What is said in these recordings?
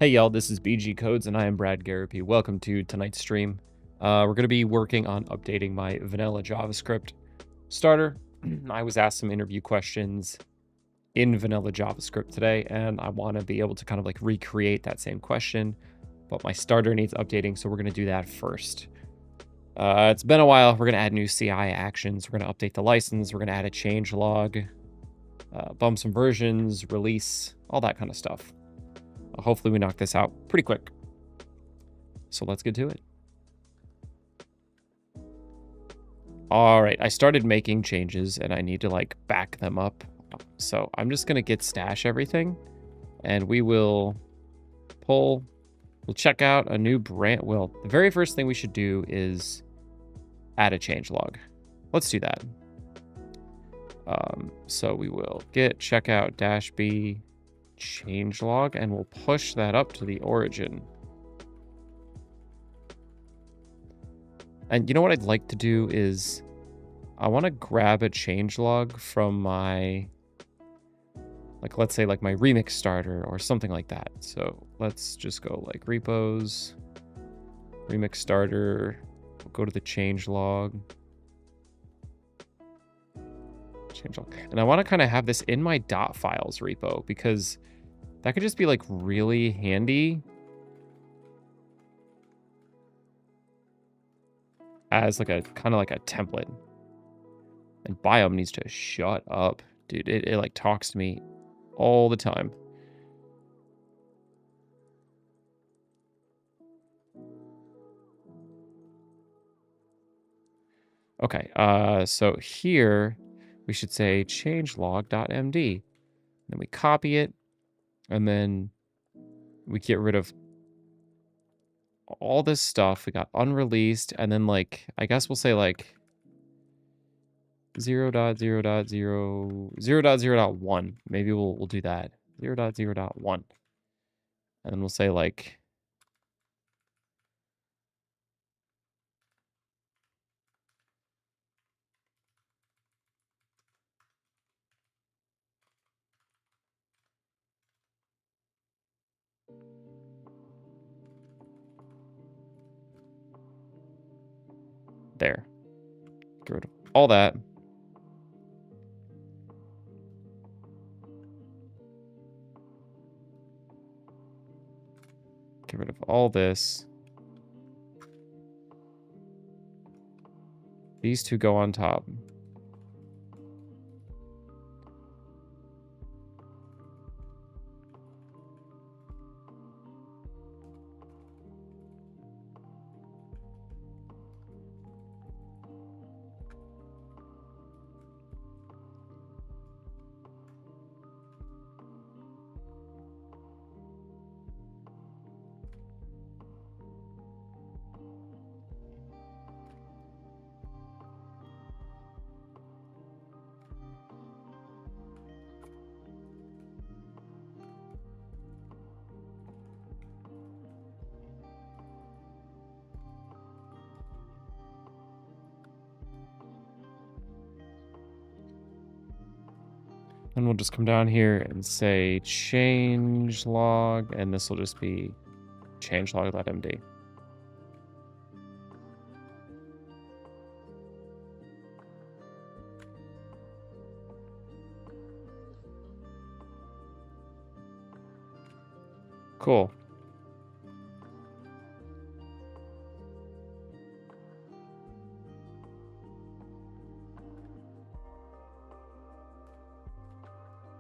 Hey y'all, this is BG Codes and I am bradgarropy. Welcome to tonight's stream. We're going to be working on updating my vanilla JavaScript starter. I was asked some interview questions in vanilla JavaScript today, and I want to be able to kind of like recreate that same question, but my starter needs updating, so we're going to do that first. It's been a while. We're going to add new CI actions. We're going to update the license. We're going to add a change log, bump some versions, release, all that kind of stuff. Hopefully we knock this out pretty quick. So let's get to it. All right, I started making changes and I need to like back them up. So I'm just gonna git stash everything and we'll check out a new brand. Well, the very first thing we should do is add a change log. Let's do that. So we will git checkout -b change log and we'll push that up to the origin. And you know what I'd like to do is I want to grab a change log from my, like, let's say like my remix starter or something like that. So let's just go like repos, remix starter, we'll go to the change log. And I want to kind of have this in my .files repo because that could just be like really handy as like a kind of like a template. And Biome needs to shut up, dude. It like talks to me all the time. Okay, so here we should say changelog.md. Then we copy it, and then we get rid of all this stuff. We got unreleased, and then like, I guess we'll say like 0.0.0.0.0.1. Maybe we'll do that. 0.0.1. And then we'll say like there. Get rid of all that. Get rid of all this. These two go on top. And we'll just come down here and say change log, and this will just be changelog.md. Cool.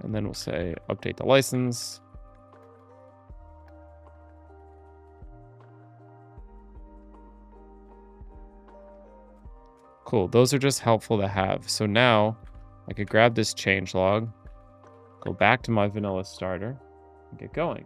And then we'll say update the license. Cool. Those are just helpful to have. So now I could grab this change log, go back to my vanilla starter, and get going.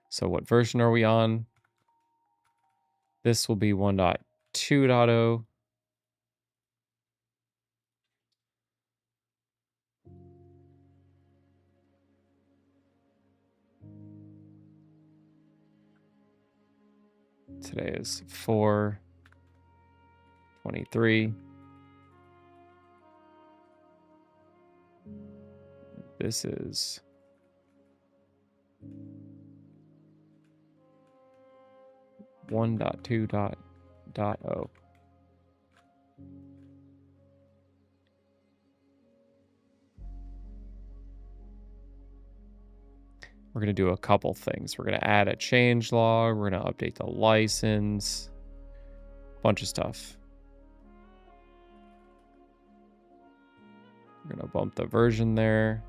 So what version are we on? This will be 1.2.0. Today is 4/23. This is 1.2.0. We're going to do a couple things. We're going to add a change log. We're going to update the license. Bunch of stuff. We're going to bump the version there.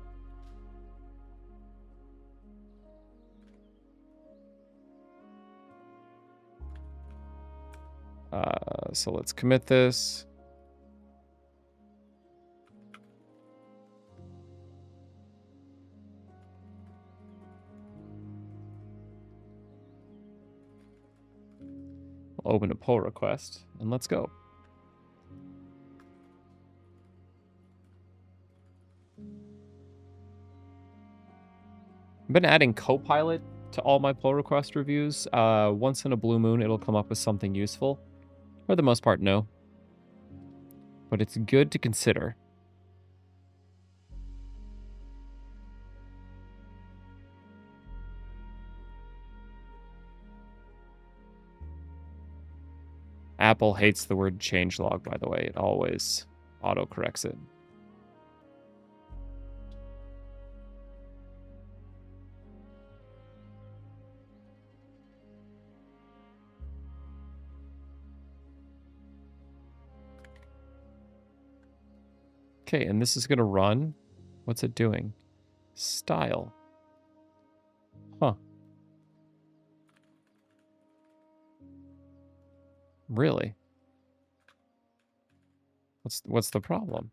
So let's commit this. We'll open a pull request and let's go. I've been adding Copilot to all my pull request reviews. Once in a blue moon, it'll come up with something useful. For the most part, no. But it's good to consider. Apple hates the word changelog, by the way. It always auto-corrects it. Okay, and this is going to run. What's it doing? Style. Huh. Really? What's the problem?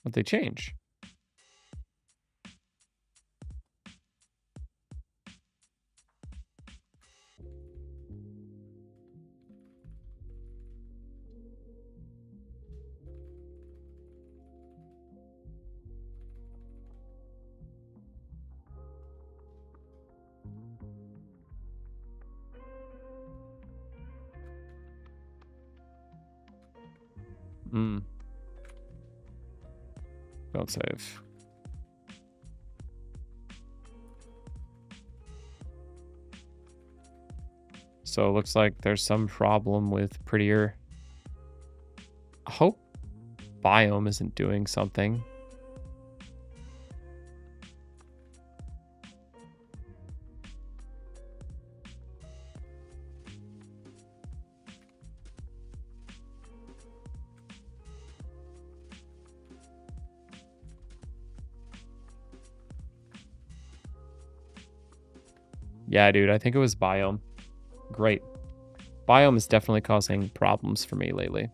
What'd they change? Don't save. So it looks like there's some problem with prettier. I hope biome isn't doing something. Yeah, dude, I think it was biome. Great. Biome is definitely causing problems for me lately.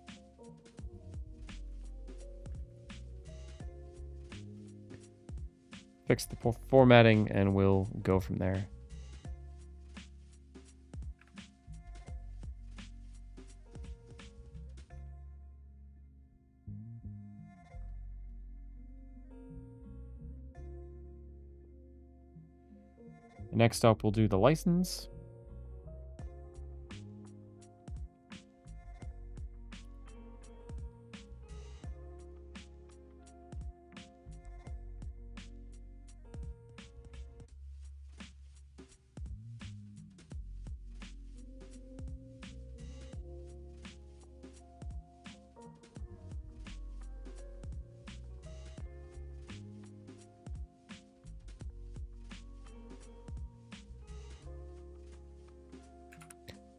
Fix the formatting and we'll go from there. Next up, we'll do the license.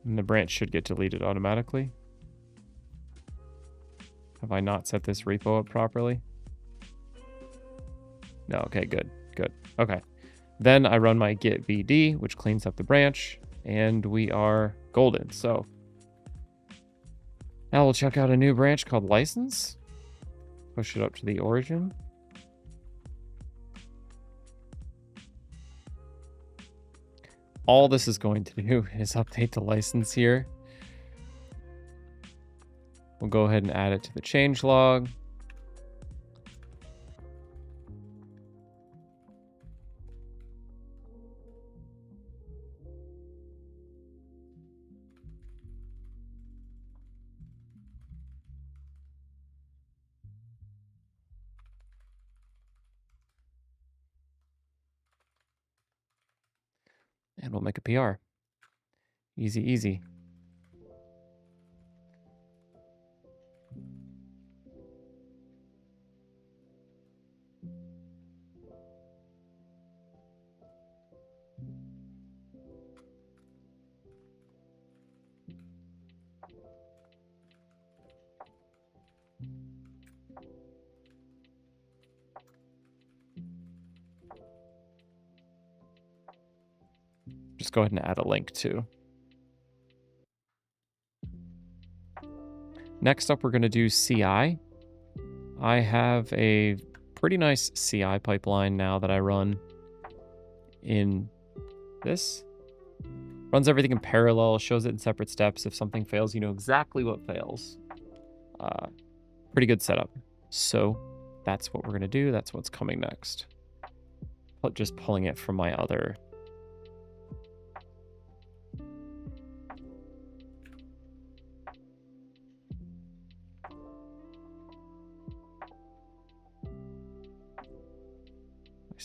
And the branch should get deleted automatically. Have I not set this repo up properly? No, okay, good, good. Okay. Then I run my git vd, which cleans up the branch, and we are golden. So now we'll check out a new branch called license. Push it up to the origin. All this is going to do is update the license here. We'll go ahead and add it to the changelog. And we'll make a PR. Easy, easy. Just go ahead and add a link too. Next up, we're going to do CI. I have a pretty nice CI pipeline now that I run in this. Runs everything in parallel, shows it in separate steps. If something fails, you know exactly what fails. Pretty good setup. So that's what we're going to do. That's what's coming next. Just pulling it from my other.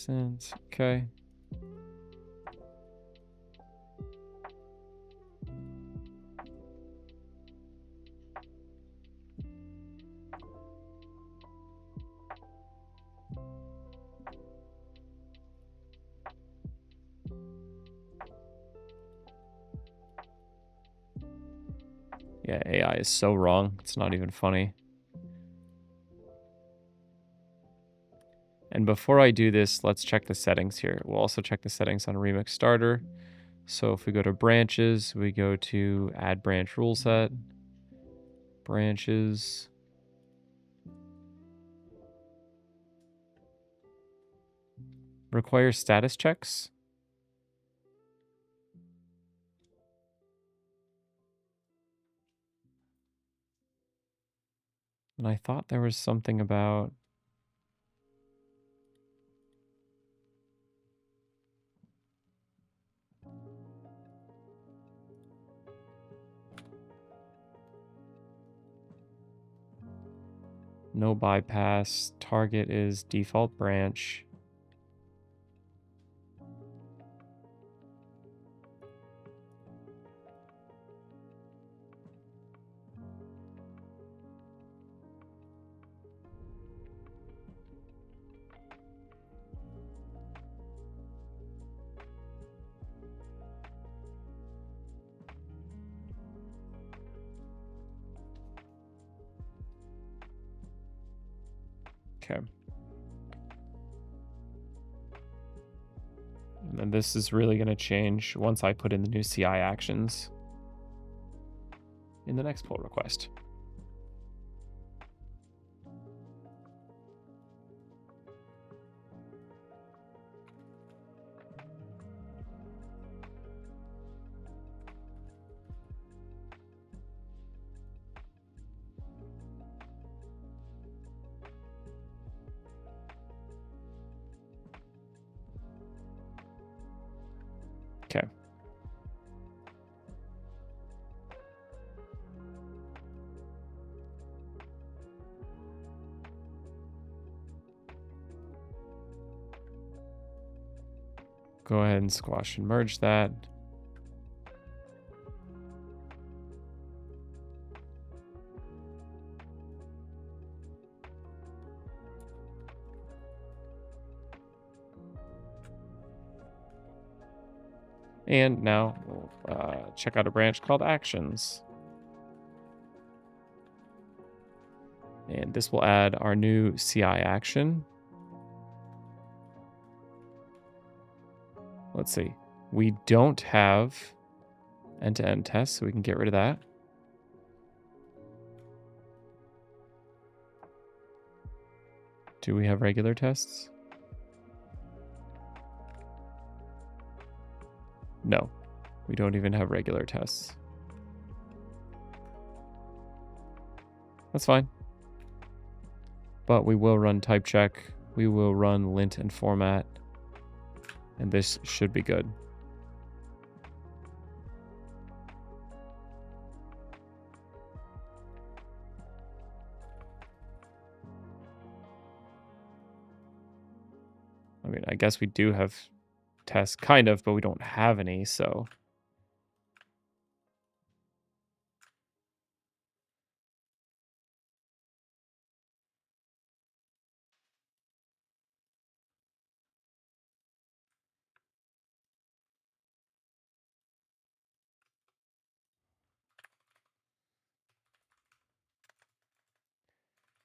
License, okay. Yeah, AI is so wrong. It's not even funny. And before I do this, let's check the settings here. We'll also check the settings on Remix Starter. So if we go to branches, we go to add branch rule set, branches. Require status checks. And I thought there was something about... No bypass. Target is default branch. Okay. And then this is really going to change once I put in the new CI actions in the next pull request. Okay. Go ahead and squash and merge that. And now we'll check out a branch called Actions. And this will add our new CI action. Let's see. We don't have end-to-end tests, so we can get rid of that. Do we have regular tests? No, we don't even have regular tests. That's fine. But we will run type check. We will run lint and format. And this should be good. I mean, I guess we do have test, kind of, but we don't have any, so.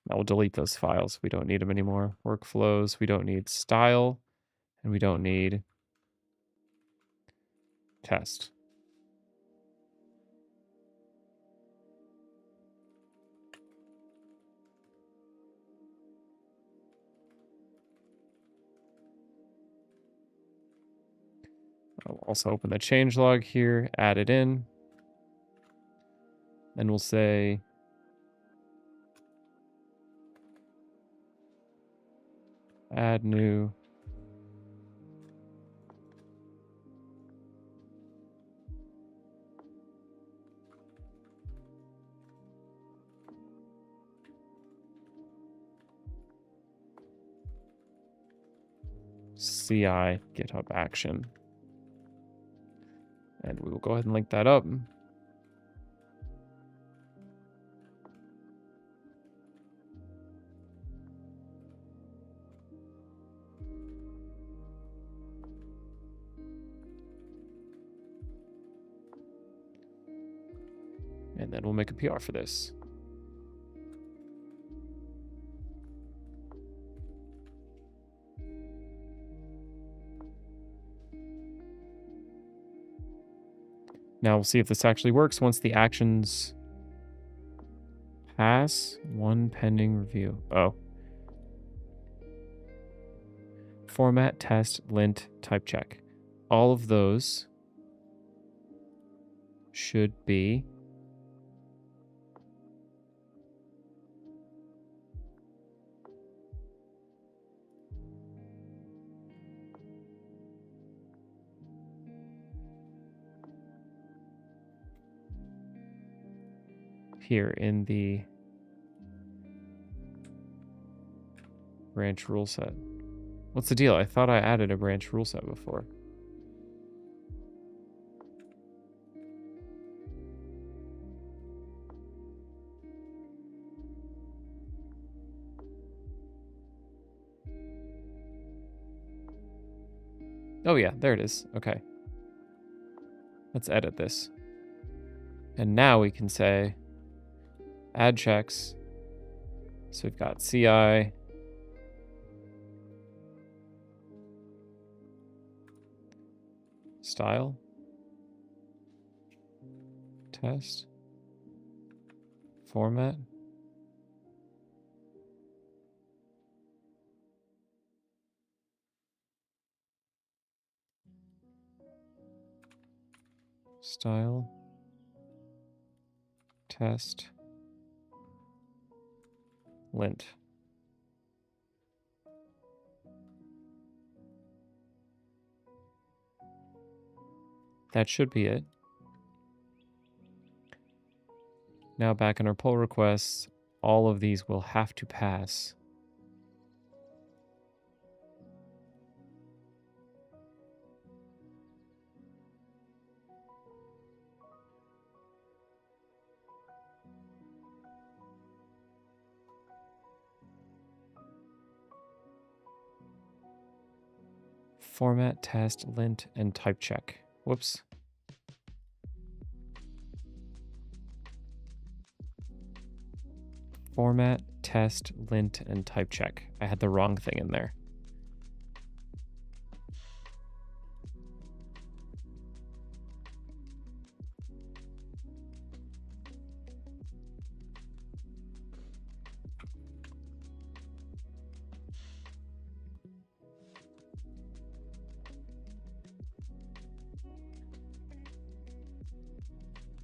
Now we'll delete those files. We don't need them anymore. Workflows, we don't need style, and we don't need test. I'll also open the changelog here, add it in. Then we'll say add new. CI GitHub action. And we will go ahead and link that up. And then we'll make a PR for this. Now we'll see if this actually works once the actions pass. One pending review. Oh. Format, test, lint, type check. All of those should be here in the branch rule set. What's the deal? I thought I added a branch rule set before. Oh yeah, there it is. Okay. Let's edit this. And now we can say add checks. So we've got CI, style, test, format, style, test, lint. That should be it. Now back in our pull requests, all of these will have to pass. Format, test, lint, and type check. Whoops. Format, test, lint, and type check. I had the wrong thing in there.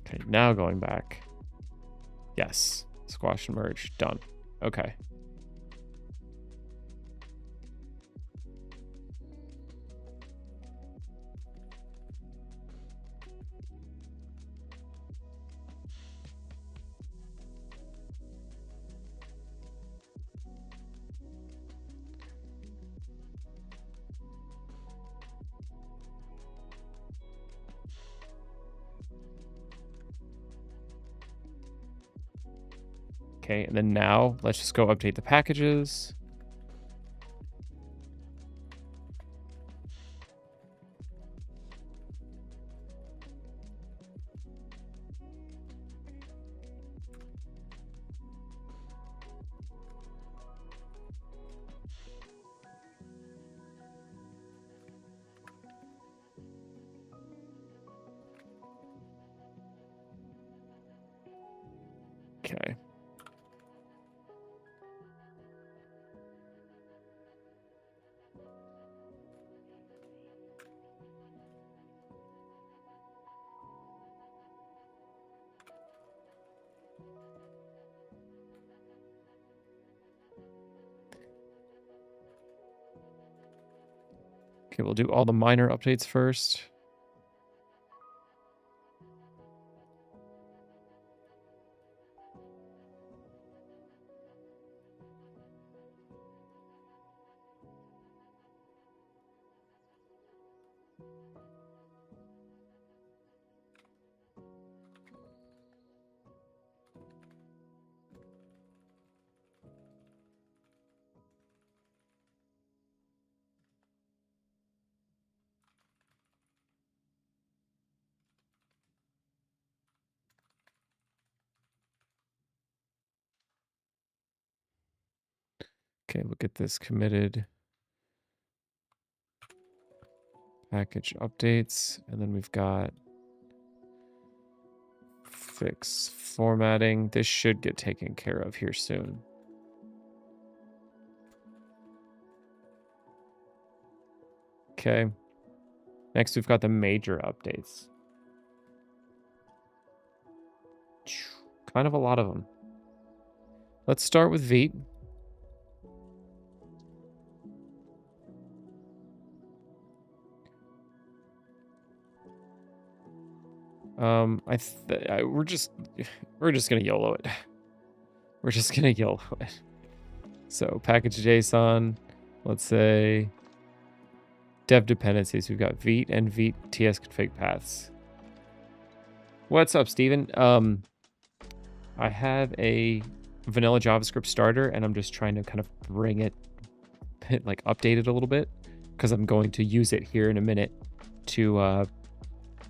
Okay, now going back. Yes, squash and merge, done. Okay. Okay, and then now let's just go update the packages. Okay. Okay, we'll do all the minor updates first. Okay, we'll get this committed. Package updates, and then we've got fix formatting. This should get taken care of here soon. Okay. Next, we've got the major updates. Kind of a lot of them. Let's start with Veet. We're just gonna YOLO it. We're just gonna YOLO it. So package JSON, let's say dev dependencies. We've got Veet and Veet TS config paths. What's up, Steven? I have a vanilla JavaScript starter, and I'm just trying to kind of bring it, like update it a little bit, because I'm going to use it here in a minute to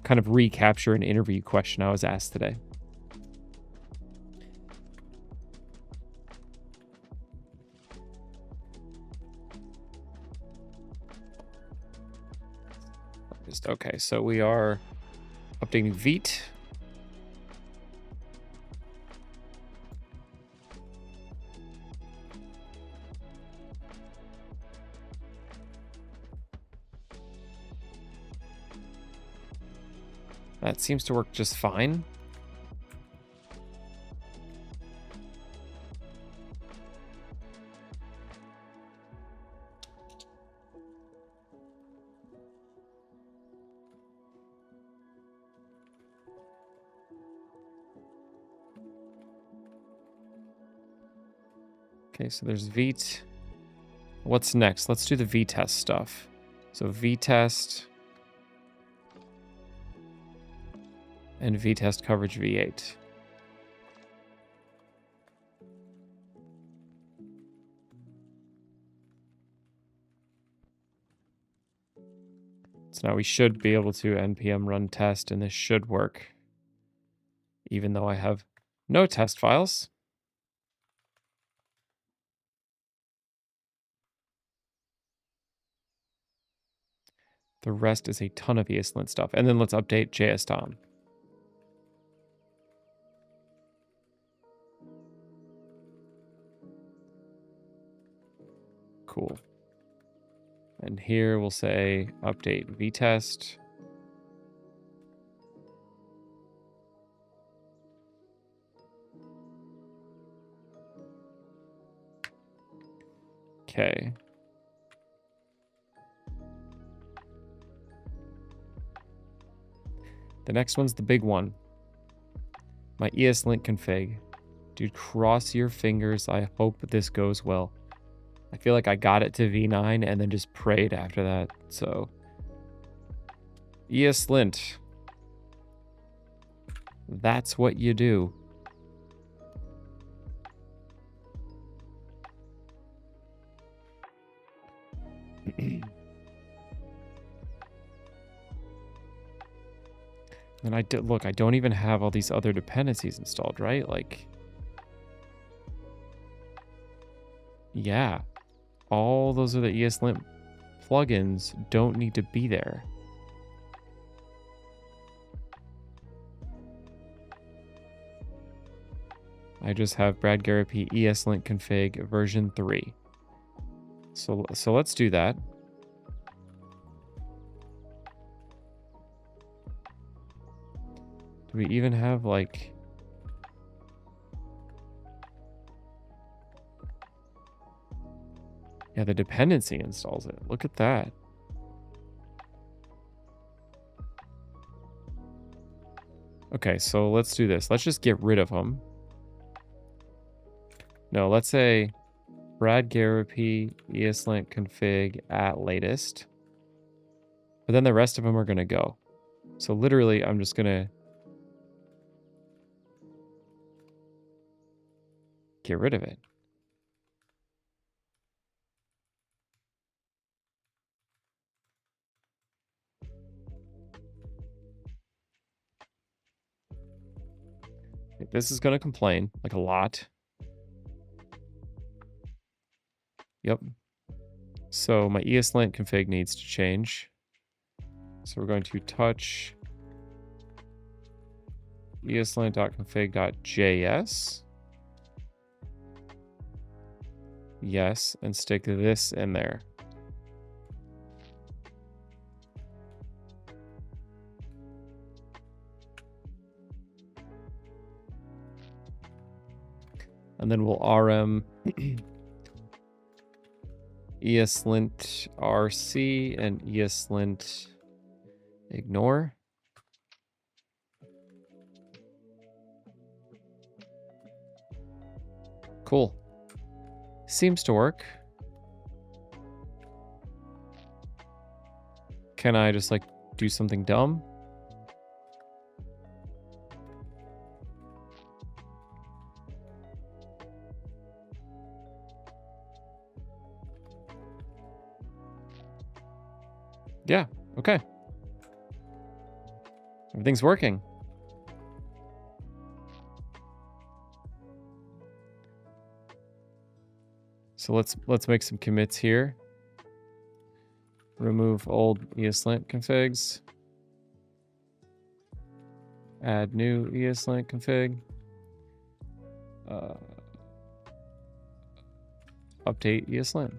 kind of recapture an interview question I was asked today. Okay, so we are updating Veet. That seems to work just fine. Okay, so there's Veet. What's next? Let's do the vtest stuff. So vtest and vtest coverage v8. So now we should be able to npm run test, and this should work, even though I have no test files. The rest is a ton of ESLint stuff. And then let's update JS-DOM. Cool. And here we'll say update vtest. Okay. The next one's the big one. My ESLint config. Dude, cross your fingers. I hope this goes well. I feel like I got it to V9 and then just prayed after that. So ESLint. That's what you do. And I did look, I don't even have all these other dependencies installed, right? Like, yeah, all those are the ESLint plugins don't need to be there. I just have bradgarropy ESLint config version 3. So let's do that. Do we even have like... Yeah, the dependency installs it. Look at that. Okay, so let's do this. Let's just get rid of them. No, let's say bradgarropy ESLint config at latest. But then the rest of them are going to go. So literally, I'm just going to get rid of it. This is going to complain like a lot. Yep. So my ESLint config needs to change. So we're going to touch eslint.config.js. Yes, and stick this in there. And then we'll rm ESLint rc and ESLint ignore. Cool. Seems to work. Can I just like do something dumb? Yeah, okay. Everything's working. So let's make some commits here. Remove old ESLint configs. Add new ESLint config. Update ESLint.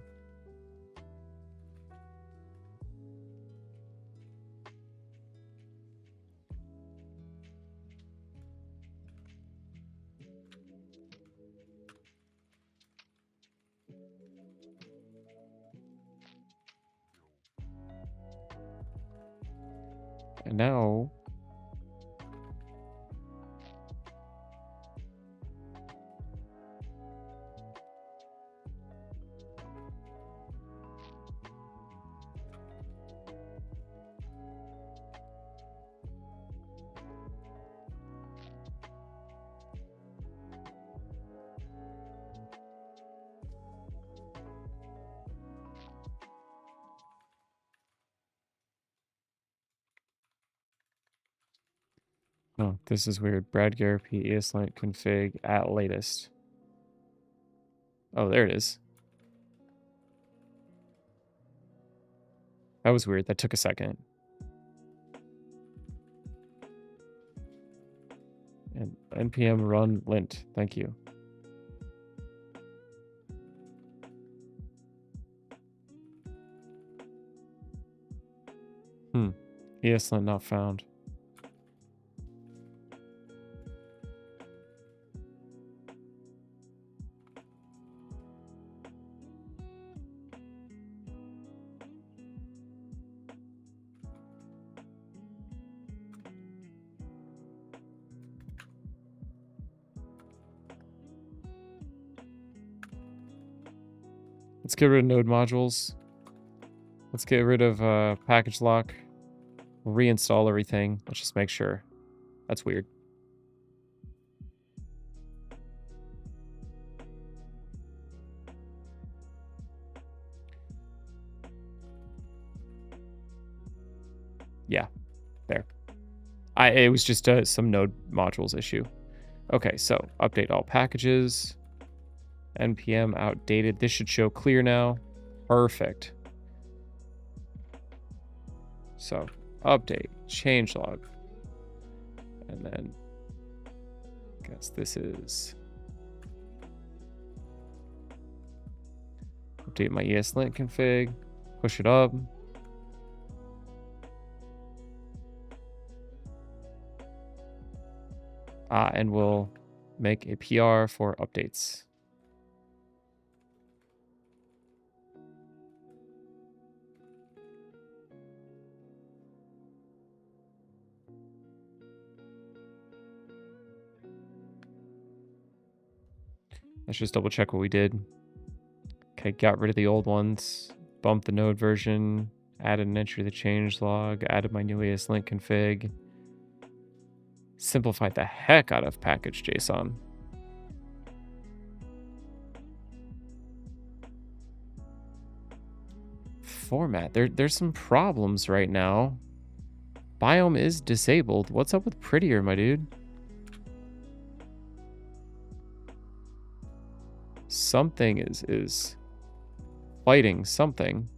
And now oh, this is weird. bradgarropy ESLint config at latest. Oh, there it is. That was weird. That took a second. And npm run lint. Thank you. ESLint not found. Let's get rid of node modules. Let's get rid of package lock. We'll reinstall everything. Let's just make sure. That's weird. Yeah, there. It was just some node modules issue. Okay, so update all packages. NPM outdated. This should show clear now. Perfect. So update, changelog. And then I guess this is update my ESLint config, push it up. And we'll make a PR for updates. Let's just double check what we did. Okay, got rid of the old ones, bumped the node version, added an entry to the changelog, added my new ESLint config, simplified the heck out of package JSON. Format. There's some problems right now. Biome is disabled. What's up with prettier, my dude? Something is fighting something.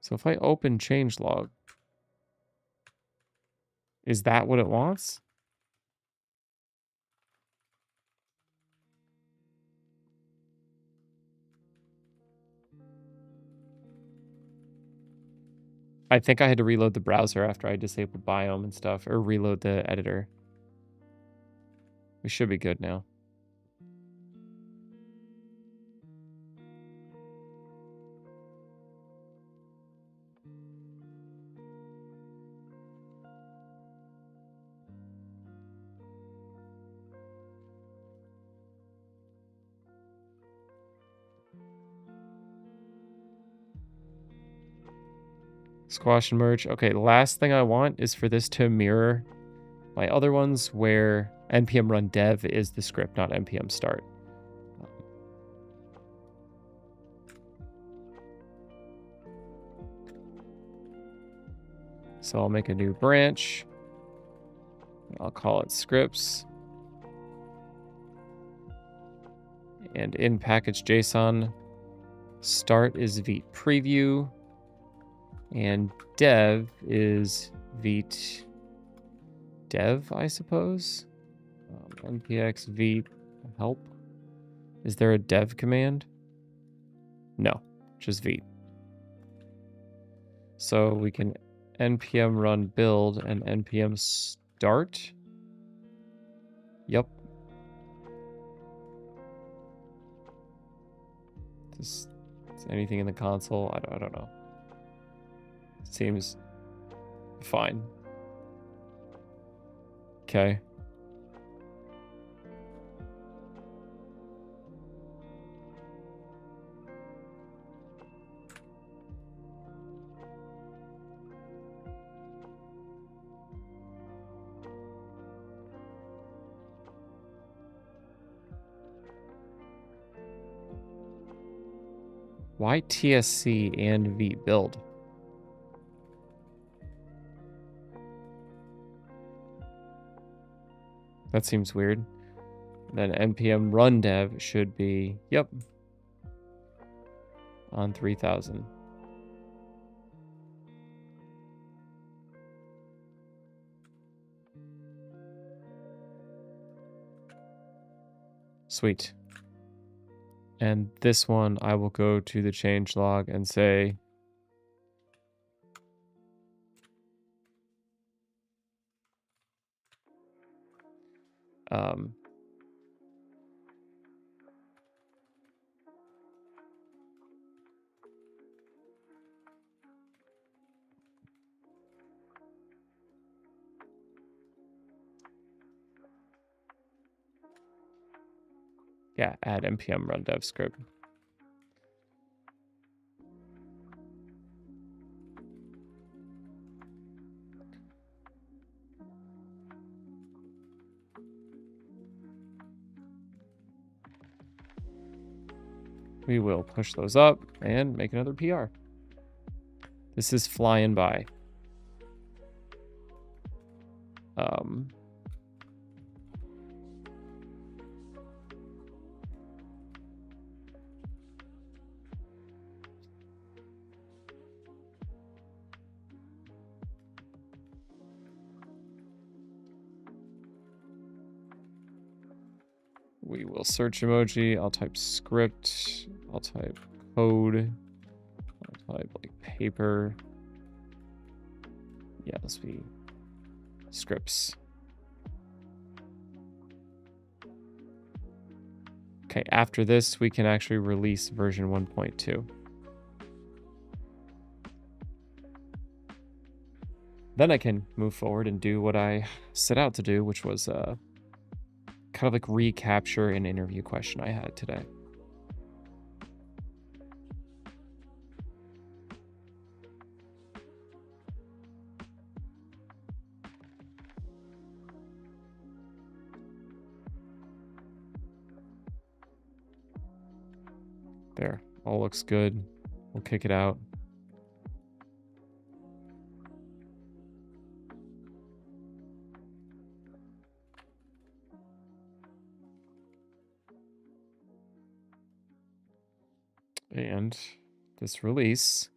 So if I open changelog, is that what it wants? I think I had to reload the browser after I disabled Biome and stuff, or reload the editor. We should be good now. Squash and merge. Okay, the last thing I want is for this to mirror my other ones where npm run dev is the script, not npm start. So I'll make a new branch. I'll call it scripts. And in package JSON, start is vite preview. And dev is vite dev, I suppose. npx vite help. Is there a dev command? No, just vite. So we can npm run build and npm start. Yep. Is anything in the console? I don't know. Seems fine. Okay. Why TSC and vite build? That seems weird. Then npm run dev should be, yep, on 3000. Sweet. And this one, I will go to the changelog and say, yeah, add npm run dev script. We will push those up and make another PR. This is flying by. We will search emoji. I'll type script. I'll type code. I'll type like paper. Yeah, let's be scripts. Okay, after this, we can actually release version 1.2. Then I can move forward and do what I set out to do, which was kind of like recapture an interview question I had today. There, all looks good. We'll kick it out. And this release,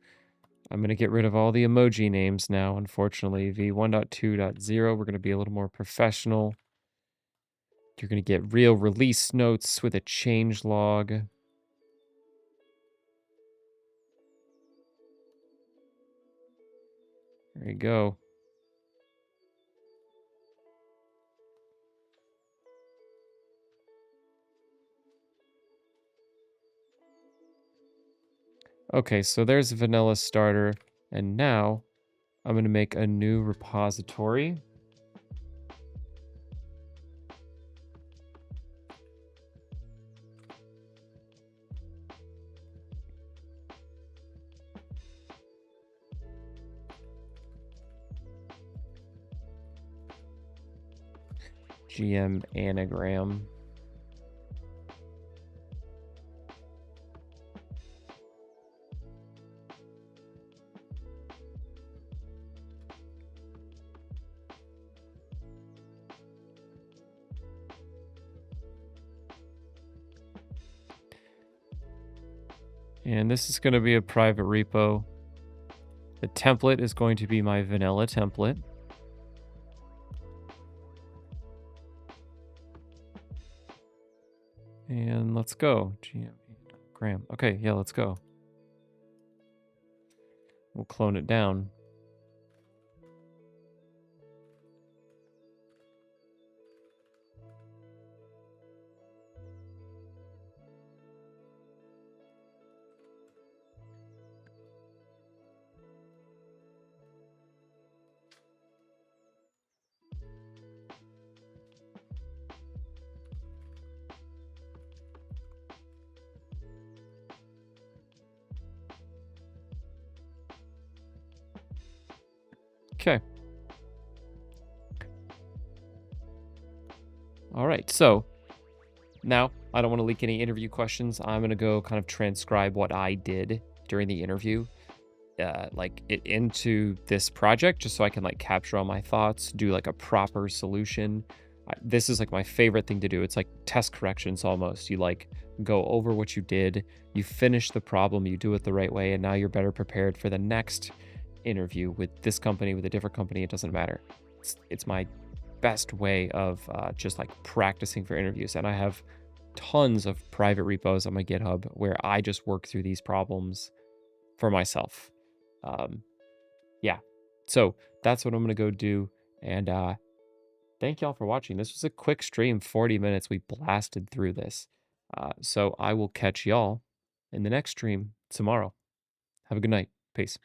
I'm going to get rid of all the emoji names now, unfortunately. V1.2.0, we're going to be a little more professional. You're going to get real release notes with a change log. There you go. Okay, so there's a vanilla starter. And now I'm going to make a new repository. GM anagram. And this is going to be a private repo. The template is going to be my vanilla template. And let's go. GM. Okay, yeah, let's go. We'll clone it down. Okay. All right, so now I don't want to leak any interview questions. I'm going to go kind of transcribe what I did during the interview, like it into this project, just so I can like capture all my thoughts, do like a proper solution. This is like my favorite thing to do. It's like test corrections almost. You like go over what you did, you finish the problem, you do it the right way, and now you're better prepared for the next interview with this company, with a different company. It doesn't matter. It's my best way of just like practicing for interviews. And I have tons of private repos on my GitHub where I just work through these problems for myself. Yeah, so that's what I'm gonna go do. And thank y'all for watching. This was a quick stream, 40 minutes. We blasted through this. So I will catch y'all in the next stream tomorrow. Have a good night. Peace.